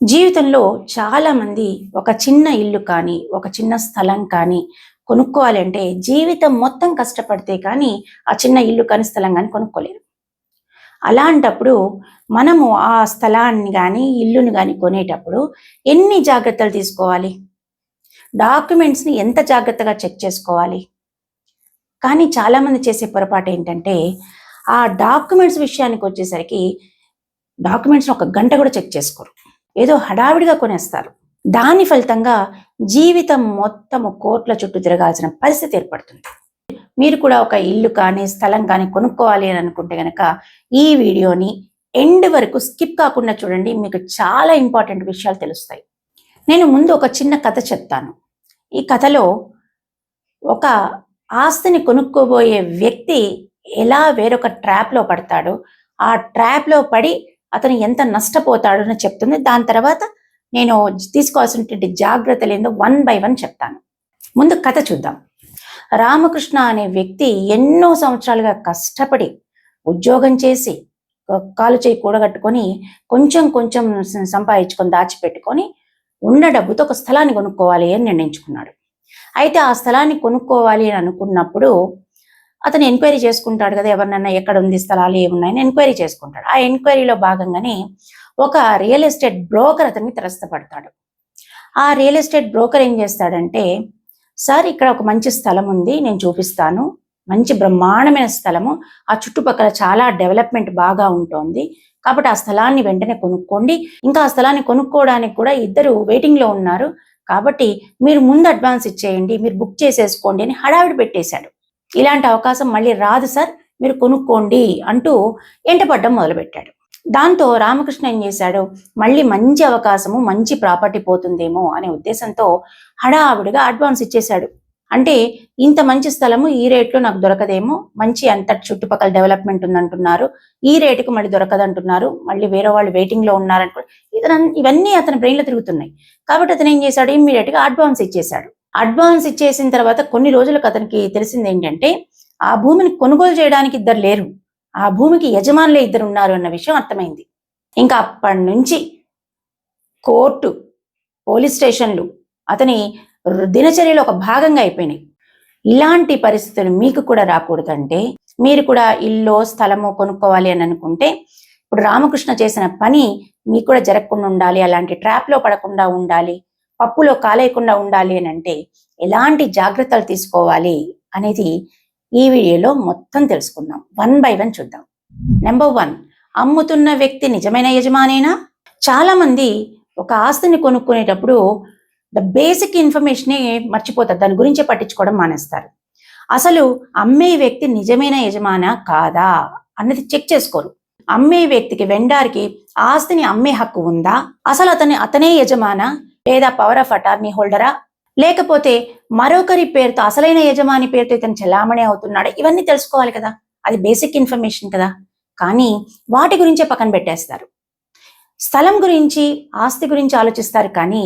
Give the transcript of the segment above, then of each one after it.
జీవితంలో చాలామంది ఒక చిన్న ఇల్లు కానీ, ఒక చిన్న స్థలం కానీ కొనుక్కోవాలంటే జీవితం మొత్తం కష్టపడితే కానీ ఆ చిన్న ఇల్లు కానీ, స్థలం కానీ కొనుక్కోలేరు. అలాంటప్పుడు మనము ఆ స్థలాన్ని గానీ, ఇల్లుని గానీ కొనేటప్పుడు ఎన్ని జాగ్రత్తలు తీసుకోవాలి? డాక్యుమెంట్స్‌ని ఎంత జాగ్రత్తగా చెక్ చేసుకోవాలి? కానీ చాలామంది చేసే పొరపాటేంటంటే, ఆ డాక్యుమెంట్స్ విషయానికొచ్చేసరికి డాక్యుమెంట్స్‌ని ఒక గంట కూడా చెక్ చేసుకోరు. ఏదో హడావిడిగా కొనేస్తారు. దాని ఫలితంగా జీవితం మొత్తము కోట్ల చుట్టూ తిరగాల్సిన పరిస్థితి ఏర్పడుతుంది. మీరు కూడా ఒక ఇల్లు కానీ, స్థలం కానీ కొనుక్కోవాలి అని అనుకుంటే గనక ఈ వీడియోని ఎండ్ వరకు స్కిప్ కాకుండా చూడండి. మీకు చాలా ఇంపార్టెంట్ విషయాలు తెలుస్తాయి. నేను ముందు ఒక చిన్న కథ చెప్తాను. ఈ కథలో ఒక ఆస్తిని కొనుక్కోబోయే వ్యక్తి ఎలా వేరొక ట్రాప్‌లో పడతాడో, ఆ ట్రాప్‌లో పడి అతను ఎంత నష్టపోతాడో అని చెప్తుంది. దాని తర్వాత నేను తీసుకోవాల్సినటువంటి జాగ్రత్తలు ఏందో వన్ బై వన్ చెప్తాను. ముందు కథ చూద్దాం. రామకృష్ణ అనే వ్యక్తి ఎన్నో సంవత్సరాలుగా కష్టపడి ఉద్యోగం చేసి కాలు చేయి కూడగట్టుకొని కొంచెం కొంచెం సంపాదించుకొని దాచిపెట్టుకొని ఉన్న డబ్బుతో ఒక స్థలాన్ని కొనుక్కోవాలి అని నిర్ణయించుకున్నాడు. అయితే ఆ స్థలాన్ని కొనుక్కోవాలి అని అనుకున్నప్పుడు అతను ఎంక్వైరీ చేసుకుంటాడు కదా, ఎవరినన్నా ఎక్కడ ఉంది స్థలాలు ఏమున్నాయని ఎంక్వైరీ చేసుకుంటాడు. ఆ ఎంక్వైరీలో భాగంగానే ఒక రియల్ ఎస్టేట్ బ్రోకర్ అతన్ని త్రస్తపడతాడు. ఆ రియల్ ఎస్టేట్ బ్రోకర్ ఏం చేస్తాడంటే, సార్ ఇక్కడ ఒక మంచి స్థలం ఉంది, నేను చూపిస్తాను, మంచి బ్రహ్మాండమైన స్థలము, ఆ చుట్టుపక్కల చాలా డెవలప్మెంట్ బాగా ఉంటుంది, కాబట్టి ఆ స్థలాన్ని వెంటనే కొనుక్కోండి, ఇంకా ఆ స్థలాన్ని కొనుక్కోవడానికి కూడా ఇద్దరు వెయిటింగ్లో ఉన్నారు, కాబట్టి మీరు ముందు అడ్వాన్స్ ఇచ్చేయండి, మీరు బుక్ చేసేసుకోండి అని హడావిడి పెట్టేశాడు. ఇలాంటి అవకాశం మళ్ళీ రాదు సార్, మీరు కొనుక్కోండి అంటూ ఎంటపడ్డం మొదలుపెట్టాడు. దాంతో రామకృష్ణ ఏం చేశాడు, మళ్ళీ మంచి అవకాశము, మంచి ప్రాపర్టీ పోతుందేమో అనే ఉద్దేశంతో హడావుడిగా అడ్వాన్స్ ఇచ్చేశాడు. అంటే ఇంత మంచి స్థలము ఈ రేట్లో నాకు దొరకదేమో, మంచి అంత చుట్టుపక్కల డెవలప్మెంట్ ఉందంటున్నారు, ఈ రేటుకు మళ్ళీ దొరకదంటున్నారు, మళ్ళీ వేరే వాళ్ళు వెయిటింగ్లో ఉన్నారనుకో, ఇవన్నీ అతని బ్రెయిన్లో తిరుగుతున్నాయి. కాబట్టి అతను ఏం చేశాడు, ఇమ్మీడియట్గా అడ్వాన్స్ ఇచ్చేశాడు. అడ్వాన్స్ ఇచ్చేసిన తర్వాత కొన్ని రోజులకు అతనికి తెలిసింది ఏంటంటే, ఆ భూమిని కొనుగోలు చేయడానికి ఇద్దరు లేరు, ఆ భూమికి యజమానులే ఇద్దరు ఉన్నారు అన్న విషయం అర్థమైంది. ఇంకా అప్పటి నుంచి కోర్టు, పోలీస్ స్టేషన్లు అతని దినచర్యలో ఒక భాగంగా అయిపోయినాయి. ఇలాంటి పరిస్థితులు మీకు కూడా రాకూడదంటే, మీరు కూడా ఇల్లు స్థలము కొనుక్కోవాలి అని అనుకుంటే, ఇప్పుడు రామకృష్ణ చేసిన పని మీకు కూడా జరగకుండా ఉండాలి, అలాంటి ట్రాప్లో పడకుండా ఉండాలి, పప్పులో కాలేయకుండా ఉండాలి అని అంటే ఎలాంటి జాగ్రత్తలు తీసుకోవాలి అనేది ఈ వీడియోలో మొత్తం తెలుసుకుందాం. వన్ బై వన్ చూద్దాం. నెంబర్ 1, అమ్ముతున్న వ్యక్తి నిజమైన యజమానేనా? చాలా మంది ఒక ఆస్తిని కొనుక్కునేటప్పుడు బేసిక్ ఇన్ఫర్మేషనే మర్చిపోతారు, దాని గురించి పట్టించుకోవడం మానేస్తారు. అసలు అమ్మే వ్యక్తి నిజమైన యజమానా కాదా అన్నది చెక్ చేసుకోరు. అమ్మే వ్యక్తికి, వెండార్కి ఆస్తిని అమ్మే హక్కు ఉందా? అసలు అతనే యజమానా, లేదా పవర్ ఆఫ్ అటార్నీ హోల్డరా, లేకపోతే మరొకరి పేరుతో, అసలైన యజమాని పేరుతో ఇతను చెలామణి అవుతున్నాడా? ఇవన్నీ తెలుసుకోవాలి కదా, అది బేసిక్ ఇన్ఫర్మేషన్ కదా. కానీ వాటి గురించే పక్కన పెట్టేస్తారు. స్థలం గురించి, ఆస్తి గురించి ఆలోచిస్తారు, కానీ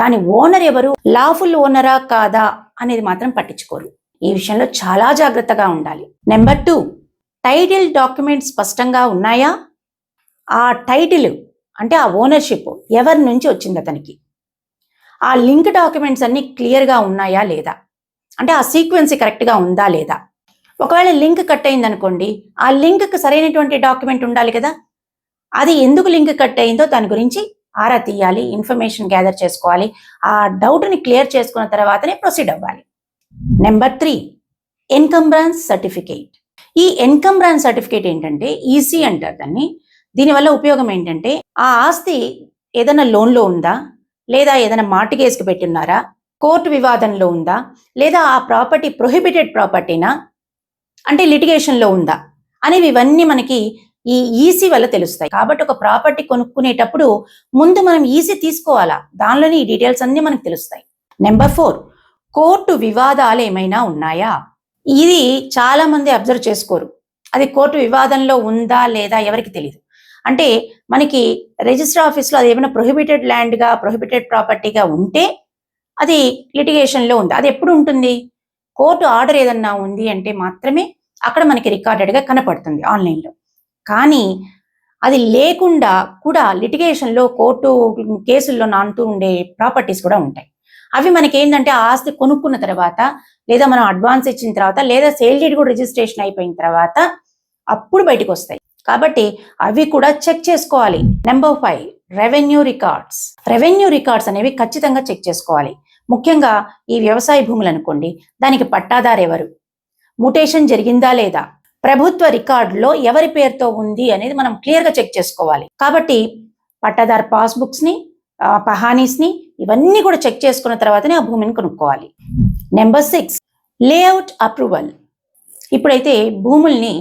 దాని ఓనర్ ఎవరు, లాఫుల్ ఓనరా కాదా అనేది మాత్రం పట్టించుకోరు. ఈ విషయంలో చాలా జాగ్రత్తగా ఉండాలి. నెంబర్ 2, టైటిల్ డాక్యుమెంట్స్ స్పష్టంగా ఉన్నాయా? ఆ టైటిల్ అంటే ఆ ఓనర్షిప్ ఎవరి నుంచి వచ్చింది అతనికి, ఆ లింక్ డాక్యుమెంట్స్ అన్ని క్లియర్గా ఉన్నాయా లేదా, అంటే ఆ సీక్వెన్స్ కరెక్ట్గా ఉందా లేదా. ఒకవేళ లింక్ కట్ అయింది అనుకోండి, ఆ లింక్కి సరైనటువంటి డాక్యుమెంట్ ఉండాలి కదా, అది ఎందుకు లింక్ కట్ అయిందో దాని గురించి ఆరా తీయాలి, ఇన్ఫర్మేషన్ గ్యాదర్ చేసుకోవాలి, ఆ డౌట్ని క్లియర్ చేసుకున్న తర్వాతనే ప్రొసీడ్ అవ్వాలి. Number 3, encumbrance certificate. ఈ ఎన్కంబ్రాన్స్ సర్టిఫికేట్ ఏంటంటే ఈసీ అంటారు దాన్ని. దీనివల్ల ఉపయోగం ఏంటంటే, ఆ ఆస్తి ఏదైనా లోన్లో ఉందా, లేదా ఏదైనా మార్టిగేజ్కి పెట్టున్నారా, కోర్టు వివాదంలో ఉందా, లేదా ఆ ప్రాపర్టీ ప్రొహిబిటెడ్ ప్రాపర్టీనా, అంటే లిటిగేషన్లో ఉందా అనేవి ఇవన్నీ మనకి ఈ ఈసీ వల్ల తెలుస్తాయి. కాబట్టి ఒక ప్రాపర్టీ కొనుక్కునేటప్పుడు ముందు మనం ఈసీ తీసుకోవాలా, దానిలోని ఈ డీటెయిల్స్ అన్ని మనకు తెలుస్తాయి. నెంబర్ 4, కోర్టు వివాదాలు ఏమైనా ఉన్నాయా? ఇది చాలా మంది అబ్జర్వ్ చేసుకోరు. అది కోర్టు వివాదంలో ఉందా లేదా ఎవరికి తెలియదు. అంటే మనకి రిజిస్టర్ ఆఫీస్లో అది ఏమైనా ప్రొహిబిటెడ్ ల్యాండ్గా, ప్రొహిబిటెడ్ ప్రాపర్టీగా ఉంటే అది లిటిగేషన్లో ఉంది. అది ఎప్పుడు ఉంటుంది, కోర్టు ఆర్డర్ ఏదన్నా ఉంది అంటే మాత్రమే అక్కడ మనకి రికార్డెడ్గా కనపడుతుంది ఆన్లైన్లో. కానీ అది లేకుండా కూడా లిటిగేషన్లో కోర్టు కేసుల్లో నానుతూ ఉండే ప్రాపర్టీస్ కూడా ఉంటాయి. అవి మనకి ఏంటంటే ఆ ఆస్తి కొనుక్కున్న తర్వాత, లేదా మనం అడ్వాన్స్ ఇచ్చిన తర్వాత, లేదా సేల్ డీడ్ కూడా రిజిస్ట్రేషన్ అయిపోయిన తర్వాత అప్పుడు బయటకు వస్తాయి. కాబట్టి అవి కూడా చెక్ చేసుకోవాలి. Number 5, revenue records. Revenue records అనేవి ఖచ్చితంగా చెక్ చేసుకోవాలి. ముఖ్యంగా ఈ వ్యవసాయ భూములు అనుకోండి, దానికి పట్టాదారు ఎవరు, మ్యూటేషన్ జరిగిందా లేదా, ప్రభుత్వ రికార్డులో ఎవరి పేరుతో ఉంది అనేది మనం క్లియర్గా చెక్ చేసుకోవాలి. కాబట్టి పట్టాదారు పాస్బుక్స్ని, పహానీస్ని ఇవన్నీ కూడా చెక్ చేసుకున్న తర్వాతనే ఆ భూమిని కొనుక్కోవాలి. Number 6, layout approval. ఇప్పుడైతే భూముల్ని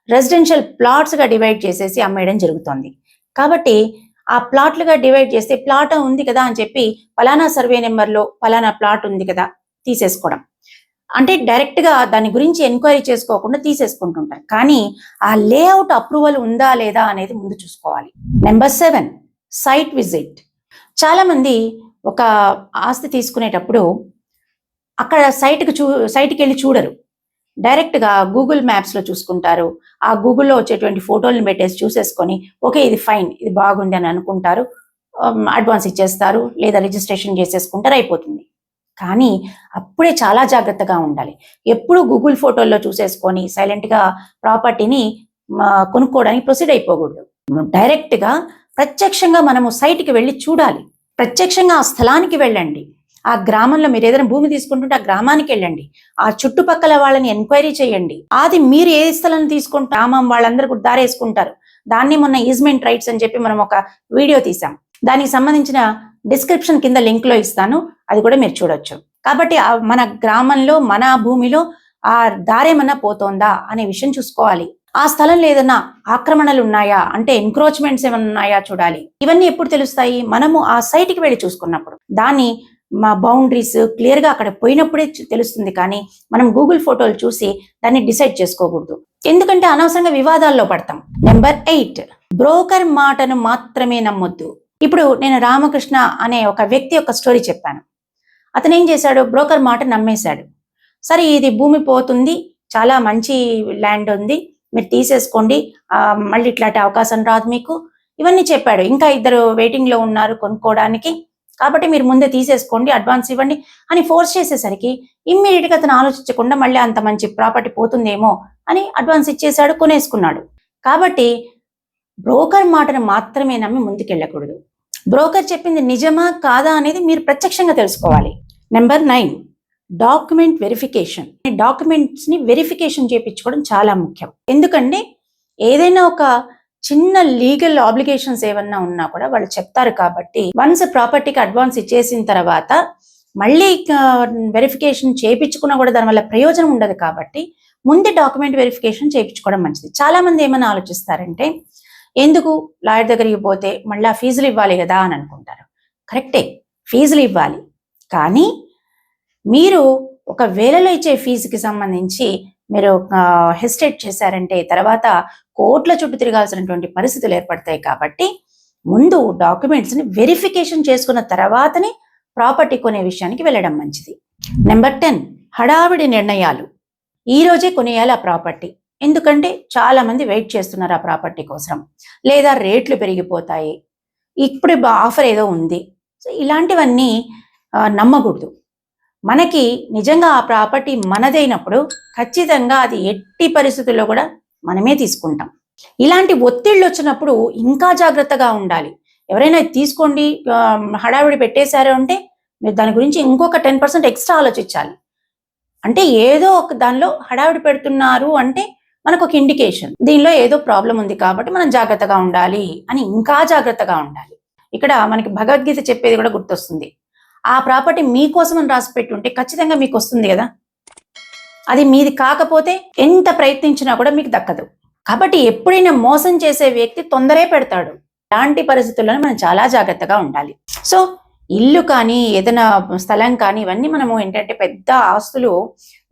రెసిడెన్షియల్ ప్లాట్స్గా డివైడ్ చేసేసి అమ్మేయడం జరుగుతుంది. కాబట్టి ఆ ప్లాట్లుగా డివైడ్ చేస్తే ప్లాట్ ఉంది కదా అని చెప్పి పలానా సర్వే నెంబర్లో పలానా ప్లాట్ ఉంది కదా తీసేసుకోవడం, అంటే డైరెక్ట్గా దాని గురించి ఎంక్వైరీ చేసుకోకుండా తీసేసుకుంటుంటారు. కానీ ఆ లేఅవుట్ అప్రూవల్ ఉందా లేదా అనేది ముందు చూసుకోవాలి. Number 7, site visit. చాలామంది ఒక ఆస్తి తీసుకునేటప్పుడు అక్కడ సైట్కి వెళ్ళి చూడరు, డైరెక్ట్గా గూగుల్ మ్యాప్స్లో చూసుకుంటారు. ఆ గూగుల్లో వచ్చేటువంటి ఫోటోలను పెట్టేసి చూసేసుకొని ఓకే ఇది ఫైన్, ఇది బాగుంది అని అనుకుంటారు, అడ్వాన్స్ ఇచ్చేస్తారు, లేదా రిజిస్ట్రేషన్ చేసేసుకుంటారు, అయిపోతుంది. కానీ అప్పుడే చాలా జాగ్రత్తగా ఉండాలి. ఎప్పుడు గూగుల్ ఫోటోల్లో చూసేసుకొని సైలెంట్గా ప్రాపర్టీని కొనుక్కోవడానికి ప్రొసీడ్ అయిపోకూడదు. డైరెక్ట్గా ప్రత్యక్షంగా మనము సైట్కి వెళ్ళి చూడాలి. ప్రత్యక్షంగా ఆ స్థలానికి వెళ్ళండి. ఆ గ్రామంలో మీరు ఏదైనా భూమి తీసుకుంటుంటే ఆ గ్రామానికి వెళ్ళండి. ఆ చుట్టుపక్కల వాళ్ళని ఎంక్వైరీ చేయండి. అది మీరు ఏ స్థలం తీసుకుంటే గ్రామం వాళ్ళందరూ కూడా దారేసుకుంటారు. దాన్ని మొన్న ఈజ్మెంట్ రైట్స్ అని చెప్పి మనం ఒక వీడియో తీసాం. దానికి సంబంధించిన డిస్క్రిప్షన్ కింద లింక్ లో ఇస్తాను, అది కూడా మీరు చూడొచ్చు. కాబట్టి మన గ్రామంలో మన భూమిలో ఆ దారేమన్నా పోతోందా అనే విషయం చూసుకోవాలి. ఆ స్థలంలో ఏదైనా ఆక్రమణలు ఉన్నాయా, అంటే ఎంక్రోచ్మెంట్స్ ఏమైనా ఉన్నాయా చూడాలి. ఇవన్నీ ఎప్పుడు తెలుస్తాయి? మనము ఆ సైట్కి వెళ్ళి చూసుకున్నప్పుడు. దాన్ని మా బౌండరీస్ క్లియర్గా అక్కడ పోయినప్పుడే తెలుస్తుంది. కానీ మనం గూగుల్ ఫోటోలు చూసి దాన్ని డిసైడ్ చేసుకోకూడదు, ఎందుకంటే అనవసరంగా వివాదాల్లో పడతాం. నెంబర్ 8, బ్రోకర్ మాటను మాత్రమే నమ్మొద్దు. ఇప్పుడు నేను రామకృష్ణ అనే ఒక వ్యక్తి యొక్క స్టోరీ చెప్పాను. అతను ఏం చేశాడు, బ్రోకర్ మాట నమ్మేశాడు. సరే ఇది భూమి పోతుంది, చాలా మంచి ల్యాండ్ ఉంది, మీరు తీసేసుకోండి, మళ్ళీ ఇట్లాంటి అవకాశం రాదు మీకు, ఇవన్నీ చెప్పాడు. ఇంకా 2 వెయిటింగ్లో ఉన్నారు కొనుక్కోవడానికి, కాబట్టి మీరు ముందే తీసేసుకోండి, అడ్వాన్స్ ఇవ్వండి అని ఫోర్స్ చేసేసరికి ఇమ్మీడియట్గా అతను ఆలోచించకుండా మళ్ళీ అంత మంచి ప్రాపర్టీ పోతుందేమో అని అడ్వాన్స్ ఇచ్చేశాడు, కొనేసుకున్నాడు. కాబట్టి బ్రోకర్ మాటను మాత్రమే నమ్మి ముందుకెళ్ళకూడదు. బ్రోకర్ చెప్పింది నిజమా కాదా అనేది మీరు ప్రత్యక్షంగా తెలుసుకోవాలి. Number 9, document verification. డాక్యుమెంట్స్ని వెరిఫికేషన్ చేయించుకోవడం చాలా ముఖ్యం. ఎందుకంటే ఏదైనా ఒక చిన్న లీగల్ ఆబ్లిగేషన్స్ ఏమన్నా ఉన్నా కూడా వాళ్ళు చెప్తారు. కాబట్టి వన్స్ ప్రాపర్టీకి అడ్వాన్స్ ఇచ్చేసిన తర్వాత మళ్ళీ వెరిఫికేషన్ చేయించుకున్నా కూడా దానివల్ల ప్రయోజనం ఉండదు. కాబట్టి ముందే డాక్యుమెంట్ వెరిఫికేషన్ చేయించుకోవడం మంచిది. చాలా మంది ఏమన్నా ఆలోచిస్తారంటే ఎందుకు లాయర్ దగ్గరికి పోతే మళ్ళీ ఫీజులు ఇవ్వాలి కదా అని అనుకుంటారు. కరెక్టే, ఫీజులు ఇవ్వాలి. కానీ మీరు ఒక వేలలో ఇచ్చే ఫీజుకి సంబంధించి మీరు హెసిటేట్ చేశారంటే తర్వాత కోర్టుల చుట్టూ తిరగాల్సినటువంటి పరిస్థితులు ఏర్పడతాయి. కాబట్టి ముందు డాక్యుమెంట్స్ని వెరిఫికేషన్ చేసుకున్న తర్వాతనే ప్రాపర్టీ కొనే విషయానికి వెళ్ళడం మంచిది. నెంబర్ 10, హడావిడి నిర్ణయాలు. ఈ రోజే కొనేయాలి ఆ ప్రాపర్టీ, ఎందుకంటే చాలా మంది వెయిట్ చేస్తున్నారు ఆ ప్రాపర్టీ కోసం, లేదా రేట్లు పెరిగిపోతాయి, ఇప్పుడు ఆఫర్ ఏదో ఉంది. సో ఇలాంటివన్నీ నమ్మకూడదు. మనకి నిజంగా ఆ ప్రాపర్టీ మనదైనప్పుడు ఖచ్చితంగా అది ఎట్టి పరిస్థితుల్లో కూడా మనమే తీసుకుంటాం. ఇలాంటి ఒత్తిళ్ళు వచ్చినప్పుడు ఇంకా జాగ్రత్తగా ఉండాలి. ఎవరైనా తీసుకోండి హడావిడి పెట్టేశారు అంటే మీరు దాని గురించి ఇంకొక 10% ఎక్స్ట్రా ఆలోచించాలి. అంటే ఏదో ఒక దానిలో హడావిడి పెడుతున్నారు అంటే మనకు ఒక ఇండికేషన్, దీనిలో ఏదో ప్రాబ్లం ఉంది కాబట్టి మనం జాగ్రత్తగా ఉండాలి అని ఇంకా జాగ్రత్తగా ఉండాలి. ఇక్కడ మనకి భగవద్గీత చెప్పేది కూడా గుర్తొస్తుంది. ఆ ప్రాపర్టీ మీకోసం అని రాసి పెట్టుంటే ఖచ్చితంగా మీకు వస్తుంది కదా, అది మీది కాకపోతే ఎంత ప్రయత్నించినా కూడా మీకు దక్కదు. కాబట్టి ఎప్పుడైనా మోసం చేసే వ్యక్తి తొందరే పెడతాడు. అలాంటి పరిస్థితుల్లో మనం చాలా జాగ్రత్తగా ఉండాలి. సో ఇల్లు కానీ ఏదైనా స్థలం కానీ ఇవన్నీ మనము ఏంటంటే పెద్ద ఆస్తులు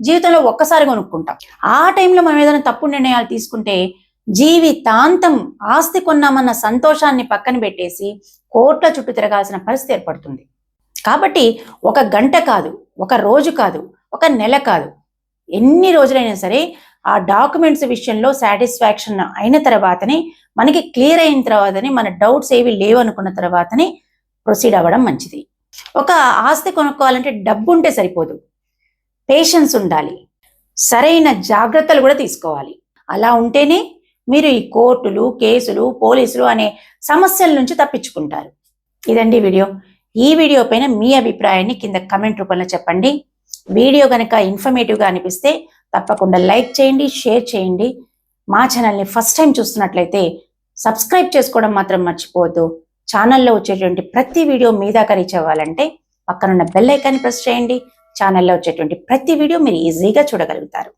జీవితంలో ఒక్కసారి కొనుక్కుంటాం. ఆ టైంలో మనం ఏదైనా తప్పుడు నిర్ణయాలు తీసుకుంటే జీవితాంతం ఆస్తి కొన్నామన్న సంతోషాన్ని పక్కన పెట్టేసి కోట్ల చుట్టూ తిరగాల్సిన పరిస్థితి ఏర్పడుతుంది. కాబట్టి ఒక గంట కాదు, ఒక రోజు కాదు, ఒక నెల కాదు, ఎన్ని రోజులైనా సరే ఆ డాక్యుమెంట్స్ విషయంలో సాటిస్ఫాక్షన్ అయిన తర్వాతనే, మనకి క్లియర్ అయిన తర్వాతనే, మన డౌట్స్ ఏవి లేవు అనుకున్న తర్వాతనే ప్రొసీడ్ అవ్వడం మంచిది. ఒక ఆస్తి కొనుక్కోవాలంటే డబ్బు ఉంటే సరిపోదు, పేషెన్స్ ఉండాలి, సరైన జాగ్రత్తలు కూడా తీసుకోవాలి. అలా ఉంటేనే మీరు ఈ కోర్టులు, కేసులు, పోలీసులు అనే సమస్యల నుంచి తప్పించుకుంటారు. ఇదండి వీడియో. ఈ వీడియో పైన మీ అభిప్రాయాన్ని కింద కమెంట్ రూపంలో చెప్పండి. వీడియో కనుక ఇన్ఫర్మేటివ్గా అనిపిస్తే తప్పకుండా లైక్ చేయండి, షేర్ చేయండి. మా ఛానల్ని ఫస్ట్ టైం చూస్తున్నట్లయితే సబ్స్క్రైబ్ చేసుకోవడం మాత్రం మర్చిపోవద్దు. ఛానల్లో వచ్చేటువంటి ప్రతి వీడియో మీ దాకా రీచ్ అవ్వాలంటే పక్కనున్న బెల్ ఐకాన్ని ప్రెస్ చేయండి. ఛానల్లో వచ్చేటువంటి ప్రతి వీడియో మీరు ఈజీగా చూడగలుగుతారు.